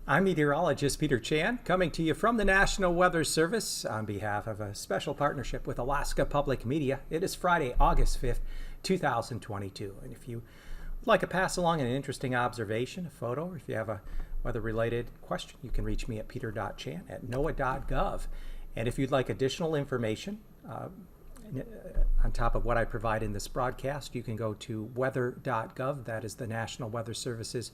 I'm meteorologist Peter Chan, coming to you from the National Weather Service on behalf of a special partnership with Alaska Public Media. It is Friday, August 5th, 2022. And if you would like to pass along an interesting observation, a photo, or if you have a weather-related question, you can reach me at peter.chan@noaa.gov. And if you'd like additional information on top of what I provide in this broadcast, you can go to weather.gov. That is the National Weather Service's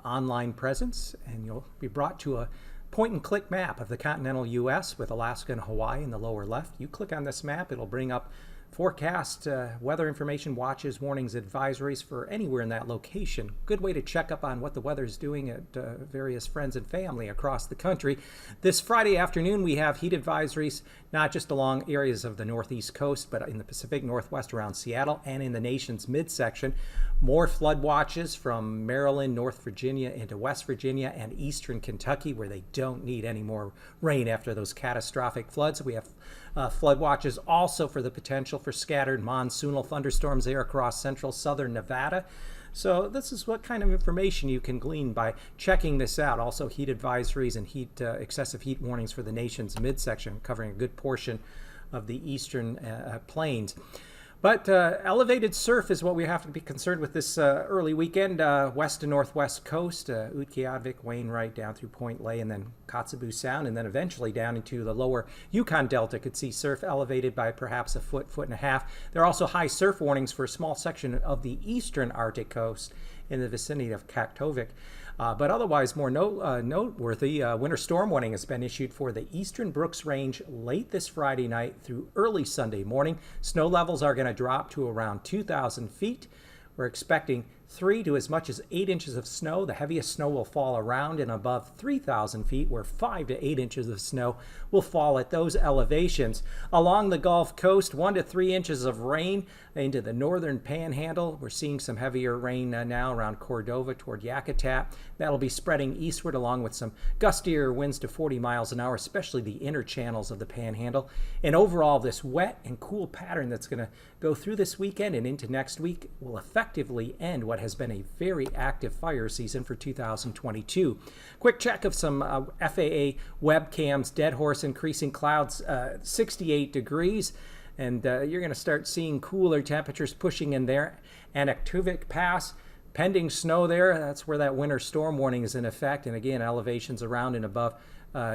online presence, and you'll be brought to a point-and-click map of the continental U.S. with Alaska and Hawaii in the lower left. You click on this map, it'll bring up forecast, weather information, watches, warnings, advisories for anywhere in that location. Good way to check up on what the weather is doing at various friends and family across the country. This Friday afternoon, we have heat advisories, not just along areas of the northeast coast, but in the Pacific Northwest around Seattle and in the nation's midsection. More flood watches from Maryland, North Virginia into West Virginia and eastern Kentucky, where they don't need any more rain after those catastrophic floods. We have flood watches also for the potential for scattered monsoonal thunderstorms there across central southern Nevada. So this is what kind of information you can glean by checking this out. Also heat advisories and excessive heat warnings for the nation's midsection, covering a good portion of the eastern plains. But elevated surf is what we have to be concerned with this early weekend. West and northwest coast, Utqiagvik, Wainwright, down through Point Lay, and then Kotzebue Sound, and then eventually down into the lower Yukon Delta could see surf elevated by perhaps a foot, foot and a half. There are also high surf warnings for a small section of the eastern Arctic coast in the vicinity of Kaktovik. But otherwise, more noteworthy, winter storm warning has been issued for the eastern Brooks Range late this Friday night through early Sunday morning. Snow levels are going to drop to around 2,000 feet. We're expecting 3 to as much as 8 inches of snow. The heaviest snow will fall around and above 3,000 feet, where 5 to 8 inches of snow will fall at those elevations. Along the Gulf Coast, 1 to 3 inches of rain into the northern panhandle. We're seeing some heavier rain now around Cordova toward Yakutat. That'll be spreading eastward along with some gustier winds to 40 miles an hour, especially the inner channels of the panhandle. And overall, this wet and cool pattern that's going to go through this weekend and into next week will effectively end what has been a very active fire season for 2022. Quick check of some FAA webcams. Dead horse increasing clouds, 68 degrees. And you're going to start seeing cooler temperatures pushing in there. And Akuvik Pass, pending snow there. That's where that winter storm warning is in effect. And again, elevations around and above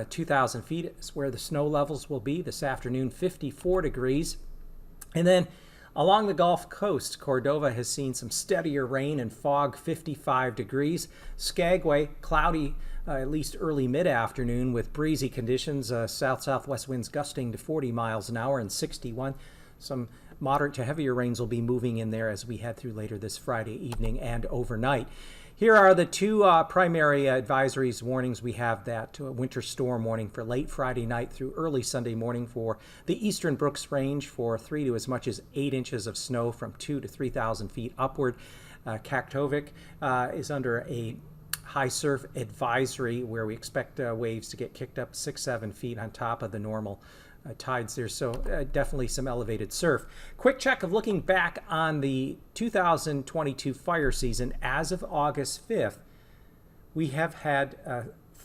2,000 feet is where the snow levels will be this afternoon, 54 degrees. And then along the Gulf Coast, Cordova has seen some steadier rain and fog, 55 degrees. Skagway, cloudy, at least early mid-afternoon with breezy conditions, south-southwest winds gusting to 40 miles an hour and 61. Some moderate to heavier rains will be moving in there as we head through later this Friday evening and overnight. Here are the two primary advisories, warnings. We have that winter storm warning for late Friday night through early Sunday morning for the eastern Brooks Range for 3 to as much as 8 inches of snow from 2 to 3,000 feet upward. Kaktovik is under a high surf advisory where we expect waves to get kicked up 6-7 feet on top of the normal tides there. So definitely some elevated surf. Quick check of looking back on the 2022 fire season. As of August 5th, we have had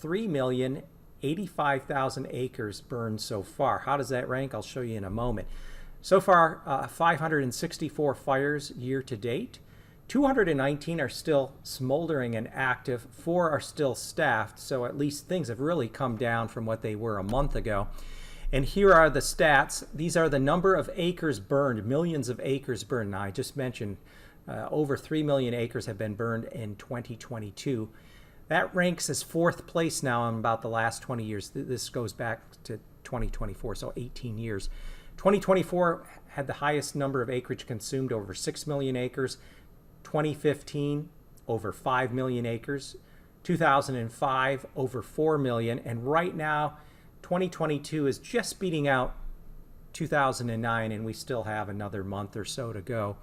3,085,000 acres burned so far. How does that rank? I'll show you in a moment. So far, 564 fires year to date. 219 are still smoldering and active. 4 are still staffed, so at least things have really come down from what they were a month ago. And here are the stats. These are the number of acres burned, millions of acres burned. Now, I just mentioned over 3 million acres have been burned in 2022. That ranks as 4th place now in about the last 20 years. This goes back to 2024, so 18 years. 2024 had the highest number of acreage consumed, over 6 million acres. 2015, over 5 million acres. 2005 over 4 million, and right now 2022 is just beating out 2009, and we still have another month or so to go.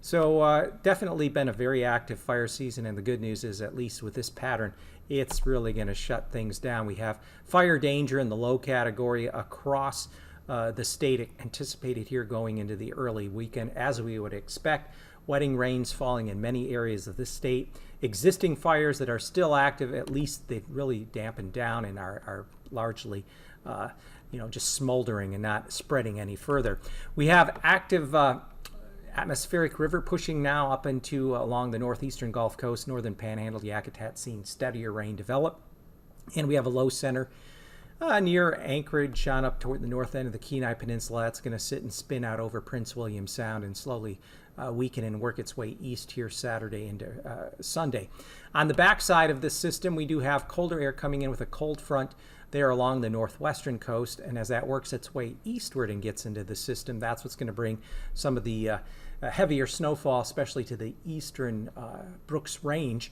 So definitely been a very active fire season, and the good news is, at least with this pattern, it's really going to shut things down. We have fire danger in the low category across the state anticipated here going into the early weekend, as we would expect. Wetting rains falling in many areas of the state. Existing fires that are still active, at least they've really dampened down and are largely just smoldering and not spreading any further. We have active atmospheric river pushing now up into along the northeastern Gulf Coast, northern Panhandle, Yakutat, seeing steadier rain develop. And we have a low center near Anchorage on up toward the north end of the Kenai Peninsula. That's going to sit and spin out over Prince William Sound and slowly weaken and work its way east here Saturday into Sunday. On the backside of this system, we do have colder air coming in with a cold front there along the northwestern coast, and as that works its way eastward and gets into the system, that's what's going to bring some of the heavier snowfall, especially to the eastern Brooks Range.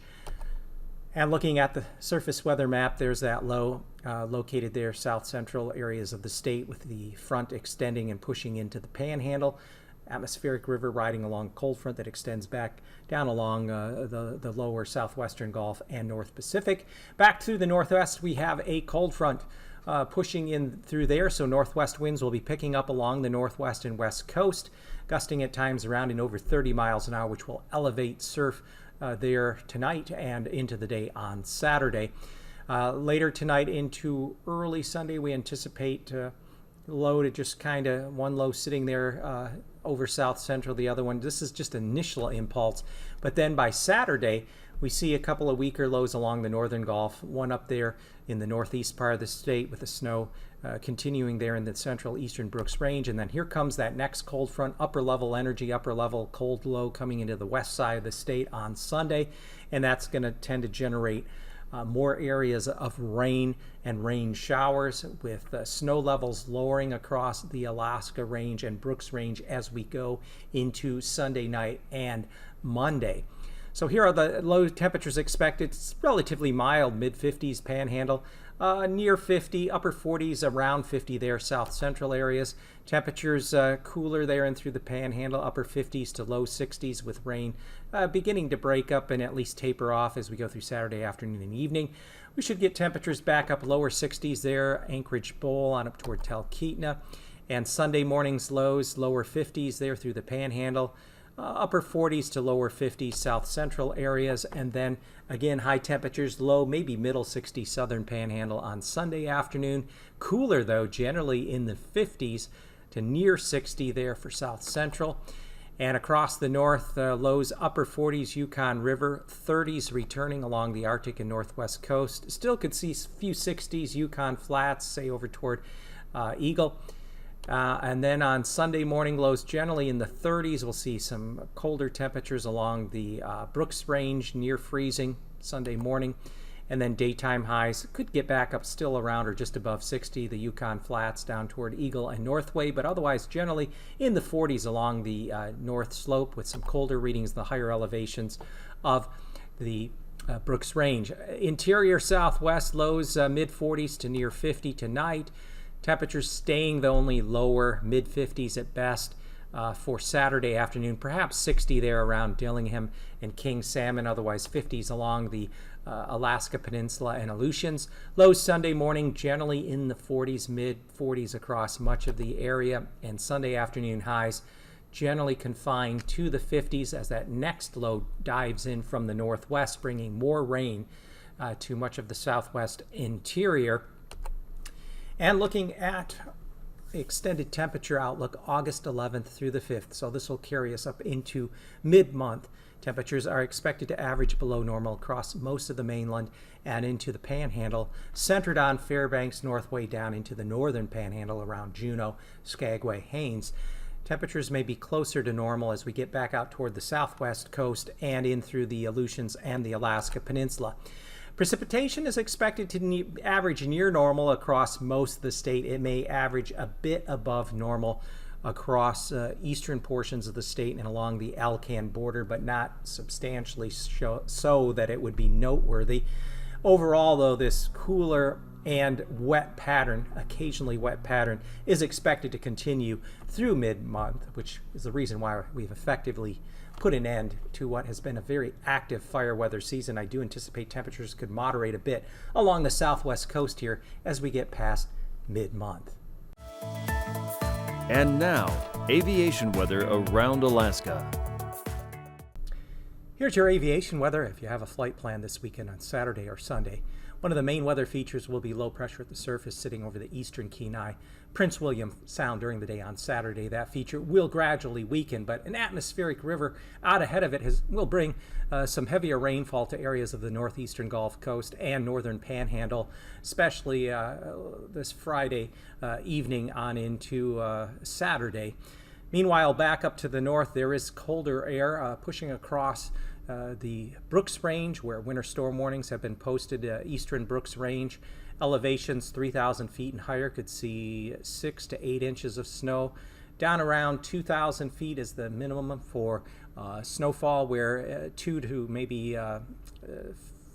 And looking at the surface weather map, there's that low located there, south central areas of the state, with the front extending and pushing into the Panhandle. Atmospheric river riding along cold front that extends back down along the lower southwestern Gulf and North Pacific. Back to the northwest, we have a cold front pushing in through there, so northwest winds will be picking up along the northwest and west coast, gusting at times around and over 30 miles an hour, which will elevate surf there tonight and into the day on Saturday. Later tonight into early Sunday, we anticipate low to just kind of one low sitting there over south central, the other one. This is just initial impulse, but then by Saturday we see a couple of weaker lows along the northern Gulf, one up there in the northeast part of the state with the snow continuing there in the central eastern Brooks Range. And then here comes that next cold front, upper level energy, upper level cold low coming into the west side of the state on Sunday, and that's going to tend to generate more areas of rain and rain showers, with snow levels lowering across the Alaska Range and Brooks Range as we go into Sunday night and Monday. So here are the low temperatures expected. It's relatively mild, mid-50s Panhandle, near 50, upper 40s, around 50 there, south central areas. Temperatures cooler there and through the Panhandle, upper 50s to low 60s, with rain beginning to break up and at least taper off as we go through Saturday afternoon and evening. We should get temperatures back up lower 60s there, Anchorage Bowl on up toward Talkeetna. And Sunday morning's lows, lower 50s there through the Panhandle, upper 40s to lower 50s south central areas, and then again high temperatures, low maybe middle 60s southern Panhandle on Sunday afternoon. Cooler though, generally in the 50s to near 60 there for south central. And across the north, lows upper 40s Yukon River, 30s returning along the Arctic and northwest coast. Still could see a few 60s Yukon Flats, say over toward Eagle. And then on Sunday morning, lows generally in the 30s. We'll see some colder temperatures along the Brooks Range, near freezing Sunday morning. And then daytime highs could get back up still around or just above 60, the Yukon Flats down toward Eagle and Northway, but otherwise generally in the 40s along the north slope, with some colder readings, the higher elevations of the Brooks Range. Interior southwest, lows mid-40s to near 50 tonight. Temperatures staying the only lower, mid-50s at best for Saturday afternoon, perhaps 60 there around Dillingham and King Salmon, otherwise 50s along the Alaska Peninsula and Aleutians. Lows Sunday morning generally in the 40s, mid-40s across much of the area, and Sunday afternoon highs generally confined to the 50s as that next low dives in from the northwest, bringing more rain to much of the southwest interior. And looking at the extended temperature outlook, August 11th through the 5th, so this will carry us up into mid-month. Temperatures are expected to average below normal across most of the mainland and into the Panhandle, centered on Fairbanks, Northway down into the northern Panhandle around Juneau, Skagway, Haines. Temperatures may be closer to normal as we get back out toward the southwest coast and in through the Aleutians and the Alaska Peninsula. Precipitation is expected to average near normal across most of the state. It may average a bit above normal across eastern portions of the state and along the Alcan border, but not substantially so that it would be noteworthy. Overall, though, this cooler and wet pattern, occasionally wet pattern, is expected to continue through mid-month, which is the reason why we've effectively put an end to what has been a very active fire weather season. I do anticipate temperatures could moderate a bit along the southwest coast here as we get past mid-month. And now, aviation weather around Alaska. Here's your aviation weather if you have a flight plan this weekend on Saturday or Sunday. One of the main weather features will be low pressure at the surface sitting over the eastern Kenai, Prince William Sound during the day on Saturday. That feature will gradually weaken, but an atmospheric river out ahead of it will bring some heavier rainfall to areas of the northeastern Gulf Coast and northern Panhandle, especially this Friday evening on into Saturday. Meanwhile, back up to the north, there is colder air pushing across the Brooks Range, where winter storm warnings have been posted. Eastern Brooks Range elevations 3,000 feet and higher could see 6 to 8 inches of snow. Down around 2,000 feet is the minimum for snowfall, where 2 to maybe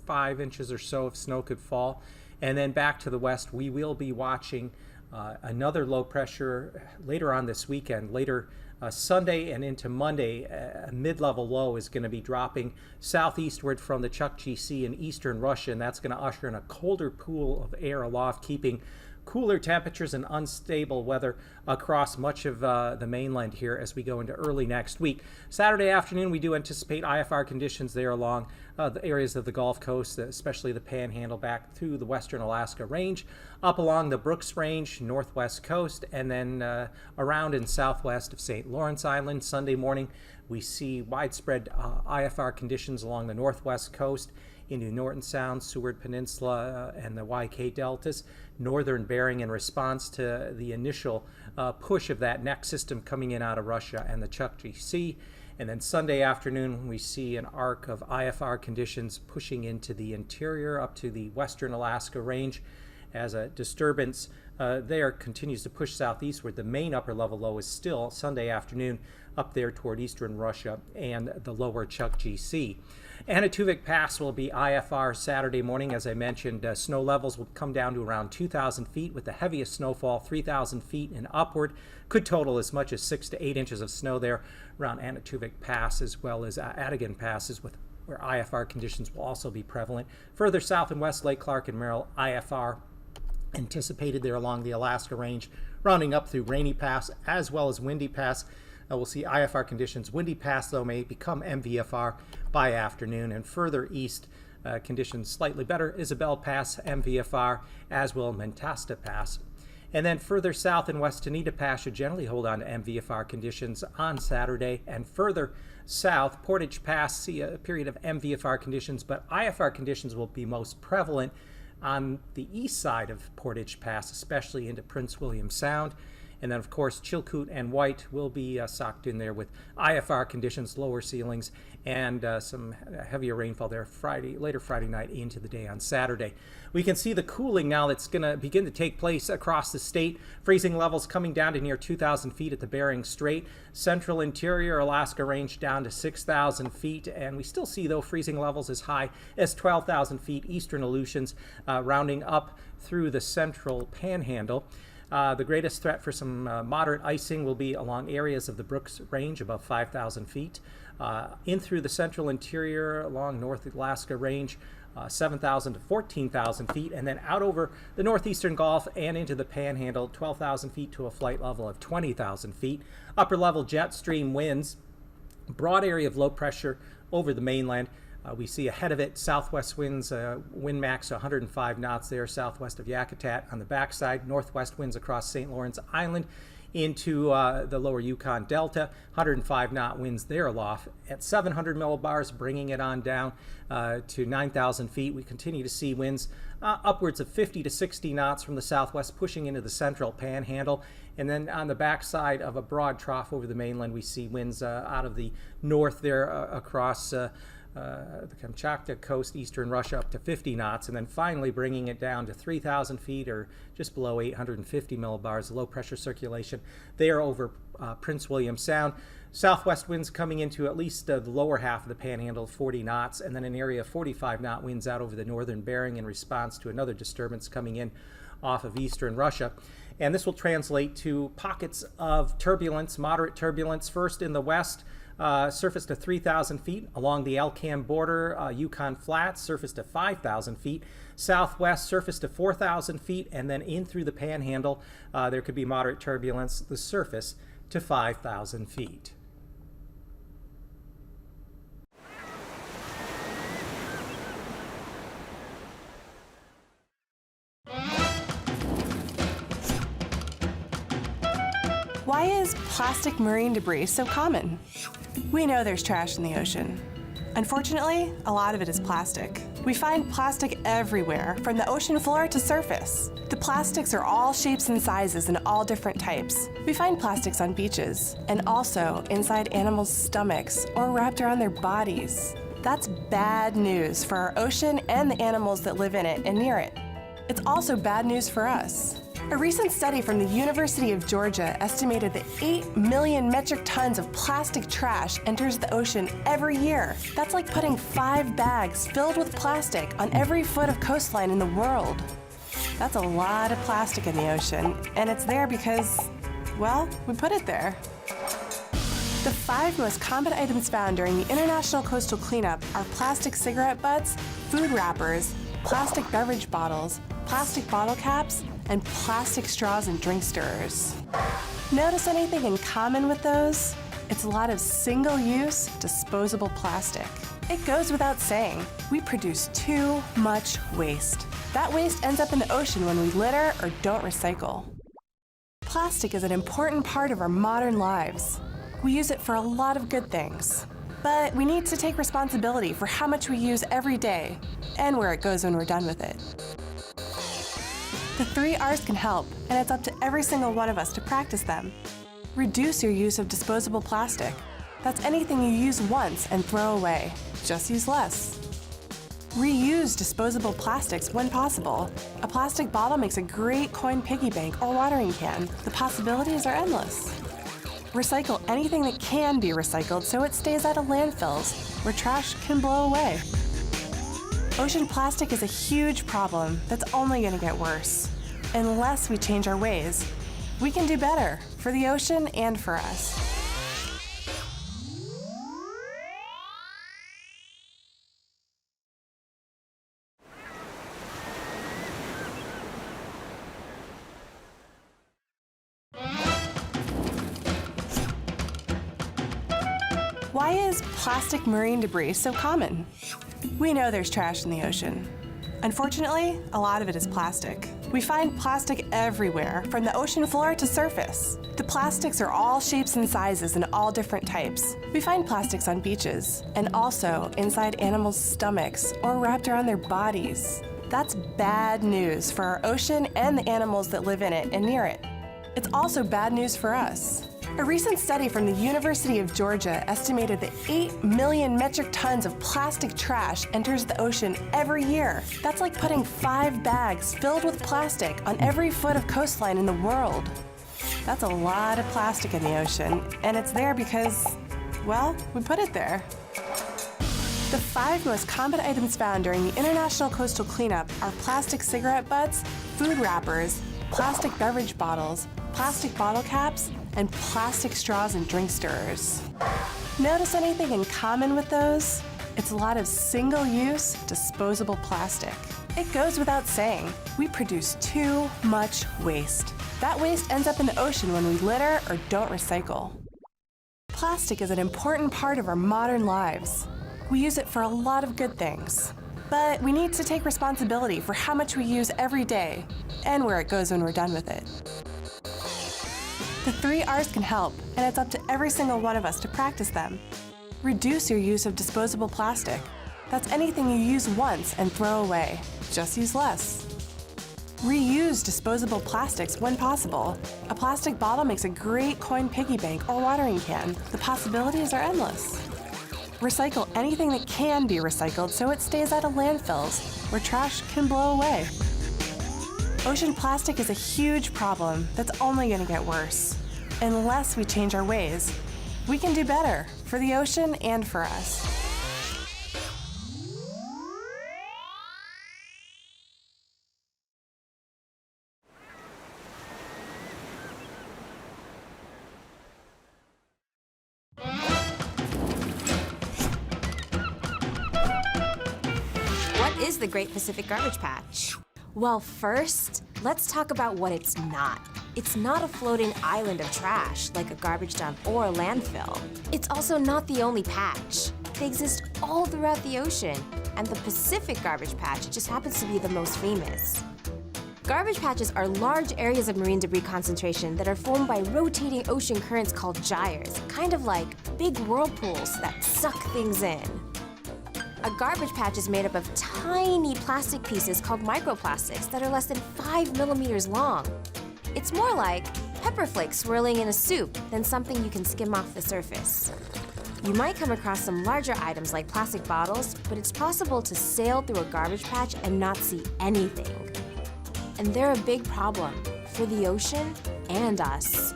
5 inches or so of snow could fall. And then back to the west, we will be watching another low pressure later on this weekend. Later Sunday and into Monday, a mid-level low is going to be dropping southeastward from the Chukchi Sea in eastern Russia, and that's going to usher in a colder pool of air aloft, keeping cooler temperatures and unstable weather across much of the mainland here as we go into early next week. Saturday afternoon, we do anticipate IFR conditions there along the areas of the Gulf Coast, especially the Panhandle back through the western Alaska Range, up along the Brooks Range, northwest coast, and then around and southwest of St. Lawrence Island. Sunday morning, we see widespread IFR conditions along the northwest coast into Norton Sound, Seward Peninsula, and the YK Deltas, northern Bering in response to the initial push of that next system coming in out of Russia and the Chukchi Sea. And then Sunday afternoon, we see an arc of IFR conditions pushing into the interior up to the western Alaska Range as a disturbance there continues to push southeastward. The main upper level low is still Sunday afternoon up there toward eastern Russia and the lower Chukchi Sea. AKwx Pass will be IFR Saturday morning. As I mentioned, snow levels will come down to around 2,000 feet with the heaviest snowfall 3,000 feet and upward. Could total as much as 6 to 8 inches of snow there around AKwx Pass, as well as Adigan Passes, where IFR conditions will also be prevalent. Further south and west, Lake Clark and Merrill, IFR anticipated there along the Alaska Range, rounding up through Rainy Pass as well as Windy Pass. We'll see IFR conditions. Windy Pass, though, may become MVFR by afternoon, and further east, conditions slightly better. Isabel Pass, MVFR, as will Mentasta Pass. And then further south and west, Anita Pass should generally hold on to MVFR conditions on Saturday, and further south, Portage Pass, see a period of MVFR conditions, but IFR conditions will be most prevalent on the east side of Portage Pass, especially into Prince William Sound. And then, of course, Chilkoot and White will be socked in there with IFR conditions, lower ceilings, and some heavier rainfall there later Friday night into the day on Saturday. We can see the cooling now that's going to begin to take place across the state. Freezing levels coming down to near 2,000 feet at the Bering Strait. Central interior Alaska Range down to 6,000 feet. And we still see, though, freezing levels as high as 12,000 feet. Eastern Aleutians rounding up through the central Panhandle. The greatest threat for some moderate icing will be along areas of the Brooks Range above 5,000 feet, in through the central interior along North Alaska Range, 7,000 to 14,000 feet, and then out over the northeastern Gulf and into the Panhandle, 12,000 feet to a flight level of 20,000 feet. Upper level jet stream winds, broad area of low pressure over the mainland. We see ahead of it southwest winds, wind max 105 knots there, southwest of Yakutat. On the backside, northwest winds across St. Lawrence Island into the lower Yukon Delta, 105 knot winds there aloft at 700 millibars, bringing it on down to 9,000 feet. We continue to see winds upwards of 50 to 60 knots from the southwest, pushing into the central Panhandle. And then on the backside of a broad trough over the mainland, we see winds out of the north there across the Kamchatka coast, eastern Russia, up to 50 knots, and then finally bringing it down to 3,000 feet or just below 850 millibars, low pressure circulation there over Prince William Sound. Southwest winds coming into at least the lower half of the panhandle, 40 knots, and then an area of 45 knot winds out over the northern Bering in response to another disturbance coming in off of eastern Russia. And this will translate to pockets of turbulence, moderate turbulence, first in the west, surface to 3,000 feet along the Alcan border, Yukon Flats, surface to 5,000 feet. Southwest, surface to 4,000 feet, and then in through the panhandle, there could be moderate turbulence, the surface to 5,000 feet. Why is plastic marine debris so common? We know there's trash in the ocean. Unfortunately, a lot of it is plastic. We find plastic everywhere, from the ocean floor to surface. The plastics are all shapes and sizes and all different types. We find plastics on beaches, and also inside animals' stomachs or wrapped around their bodies. That's bad news for our ocean and the animals that live in it and near it. It's also bad news for us. A recent study from the University of Georgia estimated that 8 million metric tons of plastic trash enters the ocean every year. That's like putting 5 bags filled with plastic on every foot of coastline in the world. That's a lot of plastic in the ocean, and it's there because, well, we put it there. The 5 most common items found during the International Coastal Cleanup are plastic cigarette butts, food wrappers, plastic beverage bottles, plastic bottle caps, and plastic straws and drink stirrers. Notice anything in common with those? It's a lot of single-use, disposable plastic. It goes without saying, we produce too much waste. That waste ends up in the ocean when we litter or don't recycle. Plastic is an important part of our modern lives. We use it for a lot of good things. But we need to take responsibility for how much we use every day and where it goes when we're done with it. The 3 R's can help, and it's up to every single one of us to practice them. Reduce your use of disposable plastic. That's anything you use once and throw away. Just use less. Reuse disposable plastics when possible. A plastic bottle makes a great coin piggy bank or watering can. The possibilities are endless. Recycle anything that can be recycled so it stays out of landfills, where trash can blow away. Ocean plastic is a huge problem that's only going to get worse. Unless we change our ways, we can do better for the ocean and for us. Why is plastic marine debris so common? We know there's trash in the ocean. Unfortunately, a lot of it is plastic. We find plastic everywhere, from the ocean floor to surface. The plastics are all shapes and sizes and all different types. We find plastics on beaches, and also inside animals' stomachs or wrapped around their bodies. That's bad news for our ocean and the animals that live in it and near it. It's also bad news for us. A recent study from the University of Georgia estimated that 8 million metric tons of plastic trash enters the ocean every year. That's like putting 5 bags filled with plastic on every foot of coastline in the world. That's a lot of plastic in the ocean, and it's there because, well, we put it there. The 5 most common items found during the International Coastal Cleanup are plastic cigarette butts, food wrappers, plastic beverage bottles, plastic bottle caps, and plastic straws and drink stirrers. Notice anything in common with those? It's a lot of single-use, disposable plastic. It goes without saying, we produce too much waste. That waste ends up in the ocean when we litter or don't recycle. Plastic is an important part of our modern lives. We use it for a lot of good things. But we need to take responsibility for how much we use every day and where it goes when we're done with it. The 3 R's can help, and it's up to every single one of us to practice them. Reduce your use of disposable plastic. That's anything you use once and throw away. Just use less. Reuse disposable plastics when possible. A plastic bottle makes a great coin piggy bank or watering can. The possibilities are endless. Recycle anything that can be recycled so it stays out of landfills, where trash can blow away. Ocean plastic is a huge problem that's only going to get worse. Unless we change our ways, we can do better for the ocean and for us. What is the Great Pacific Garbage Patch? Well, first, let's talk about what it's not. It's not a floating island of trash like a garbage dump or a landfill. It's also not the only patch. They exist all throughout the ocean, and the Pacific Garbage Patch just happens to be the most famous. Garbage patches are large areas of marine debris concentration that are formed by rotating ocean currents called gyres, kind of like big whirlpools that suck things in. A garbage patch is made up of tiny plastic pieces called microplastics that are less than 5 millimeters long. It's more like pepper flakes swirling in a soup than something you can skim off the surface. You might come across some larger items like plastic bottles, but it's possible to sail through a garbage patch and not see anything. And they're a big problem for the ocean and us.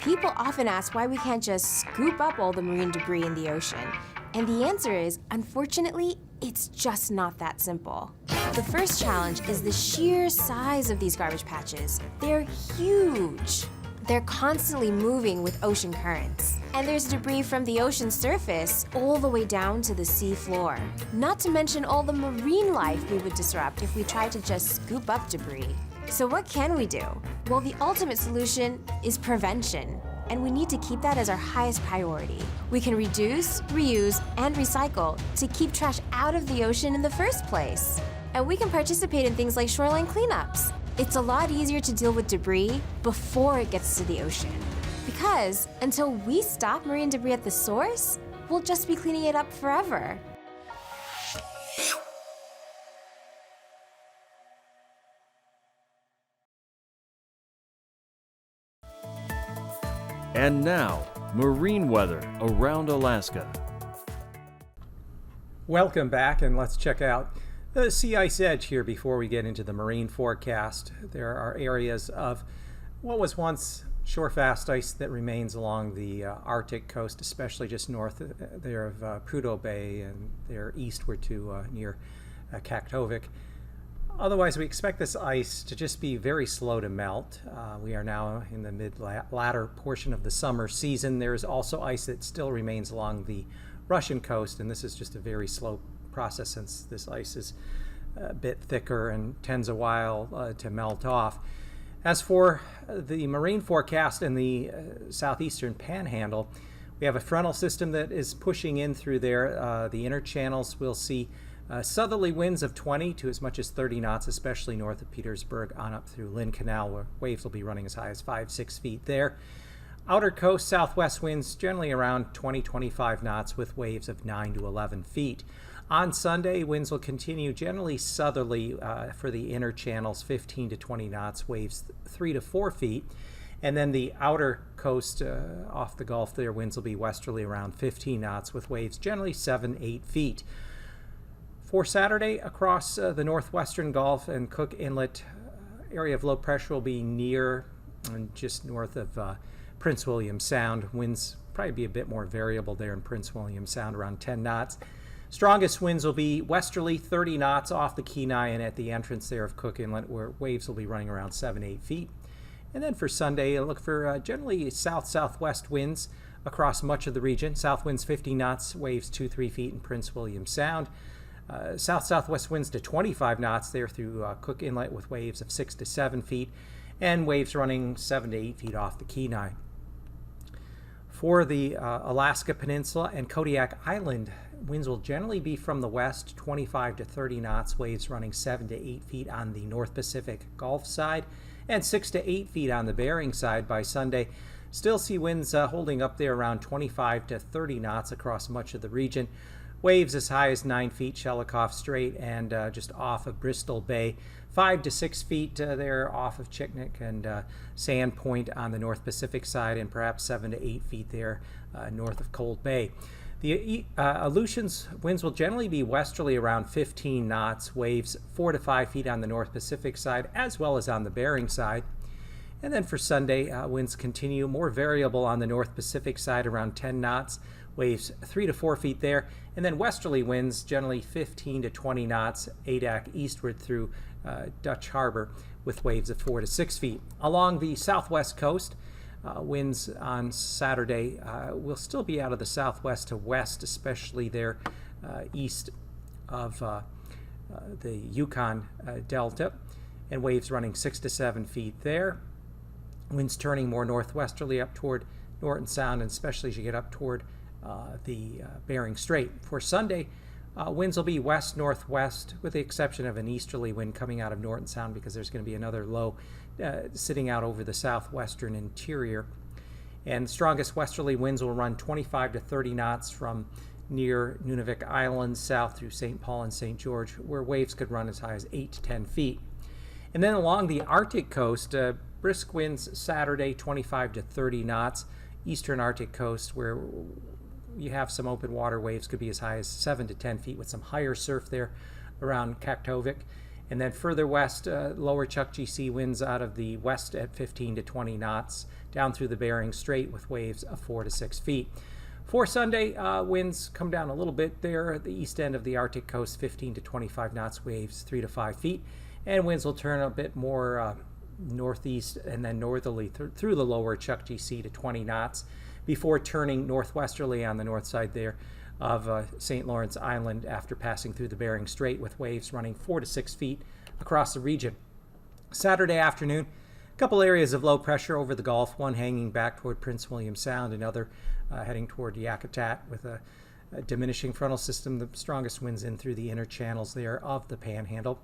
People often ask why we can't just scoop up all the marine debris in the ocean. And the answer is, unfortunately, it's just not that simple. The first challenge is the sheer size of these garbage patches. They're huge. They're constantly moving with ocean currents. And there's debris from the ocean surface all the way down to the sea floor. Not to mention all the marine life we would disrupt if we tried to just scoop up debris. So what can we do? Well, the ultimate solution is prevention. And we need to keep that as our highest priority. We can reduce, reuse, and recycle to keep trash out of the ocean in the first place. And we can participate in things like shoreline cleanups. It's a lot easier to deal with debris before it gets to the ocean. Because until we stop marine debris at the source, we'll just be cleaning it up forever. And now, marine weather around Alaska. Welcome back, and let's check out the sea ice edge here before we get into the marine forecast. There are areas of what was once shore-fast ice that remains along the Arctic coast, especially just north there of Prudhoe Bay and there eastward to near Kaktovik. Otherwise, we expect this ice to just be very slow to melt. We are now in the latter portion of the summer season. There is also ice that still remains along the Russian coast, and this is just a very slow process since this ice is a bit thicker and tends a while to melt off. As for the marine forecast in the southeastern panhandle, we have a frontal system that is pushing in through there. The inner channels will see southerly winds of 20 to as much as 30 knots, especially north of Petersburg on up through Lynn Canal, where waves will be running as high as 5-6 feet there. Outer coast southwest winds generally around 20-25 knots with waves of 9 to 11 feet. On Sunday, winds will continue generally southerly for the inner channels, 15 to 20 knots, waves 3 to 4 feet. And then the outer coast off the Gulf there, winds will be westerly around 15 knots with waves generally 7-8 feet. For Saturday, across the northwestern Gulf and Cook Inlet, area of low pressure will be near and just north of Prince William Sound. Winds probably be a bit more variable there in Prince William Sound, around 10 knots. Strongest winds will be westerly, 30 knots off the Kenai and at the entrance there of Cook Inlet, where waves will be running around 7-8 feet. And then for Sunday, look for generally south-southwest winds across much of the region. South winds 50 knots, waves 2-3 feet in Prince William Sound. South-southwest winds to 25 knots there through Cook Inlet with waves of 6 to 7 feet and waves running 7 to 8 feet off the Kenai. For the Alaska Peninsula and Kodiak Island, winds will generally be from the west, 25 to 30 knots, waves running 7 to 8 feet on the North Pacific Gulf side and 6 to 8 feet on the Bering side by Sunday. Still see winds holding up there around 25 to 30 knots across much of the region. Waves as high as 9 feet, Shelikof Strait and just off of Bristol Bay. 5 to 6 feet there off of Chiknik and Sand Point on the North Pacific side, and perhaps 7 to 8 feet there north of Cold Bay. The Aleutians winds will generally be westerly around 15 knots, waves 4 to 5 feet on the North Pacific side as well as on the Bering side. And then for Sunday, winds continue more variable on the North Pacific side around 10 knots, waves 3 to 4 feet there, and then westerly winds generally 15 to 20 knots, AKwx eastward through Dutch Harbor with waves of 4 to 6 feet. Along the southwest coast, winds on Saturday will still be out of the southwest to west, especially there east of the Yukon Delta, and waves running 6 to 7 feet there. Winds turning more northwesterly up toward Norton Sound, and especially as you get up toward the Bering Strait. For Sunday, winds will be west-northwest with the exception of an easterly wind coming out of Norton Sound because there's going to be another low sitting out over the southwestern interior. And strongest westerly winds will run 25 to 30 knots from near Nunavik Island south through St. Paul and St. George, where waves could run as high as 8 to 10 feet. And then along the Arctic coast, brisk winds Saturday, 25 to 30 knots. Eastern Arctic coast, where you have some open water, waves could be as high as 7 to 10 feet with some higher surf there around Kaktovik. And then further west, lower Chukchi Sea winds out of the west at 15 to 20 knots down through the Bering Strait with waves of 4 to 6 feet. For Sunday, winds come down a little bit there at the east end of the Arctic coast, 15 to 25 knots, waves 3 to 5 feet. And winds will turn a bit more northeast and then northerly through the lower Chukchi Sea to 20 knots before turning northwesterly on the north side there of St. Lawrence Island after passing through the Bering Strait with waves running 4 to 6 feet across the region. Saturday afternoon, a couple areas of low pressure over the Gulf, one hanging back toward Prince William Sound, another heading toward Yakutat with a diminishing frontal system, the strongest winds in through the inner channels there of the Panhandle.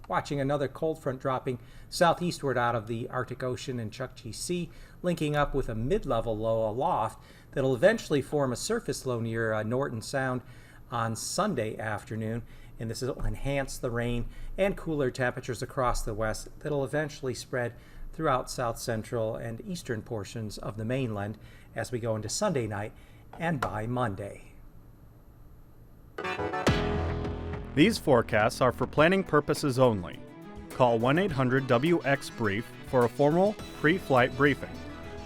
Watching another cold front dropping southeastward out of the Arctic Ocean and Chukchi Sea, linking up with a mid-level low aloft that'll eventually form a surface low near Norton Sound on Sunday afternoon. And this will enhance the rain and cooler temperatures across the west that'll eventually spread throughout south central and eastern portions of the mainland as we go into Sunday night and by Monday. These forecasts are for planning purposes only. Call 1-800-WX-BRIEF for a formal pre-flight briefing.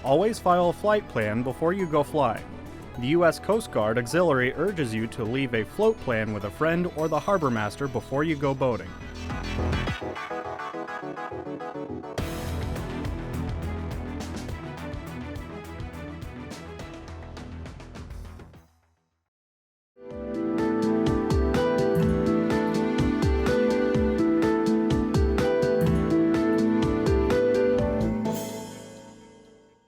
Always file a flight plan before you go flying. The U.S. Coast Guard Auxiliary urges you to leave a float plan with a friend or the harbor master before you go boating.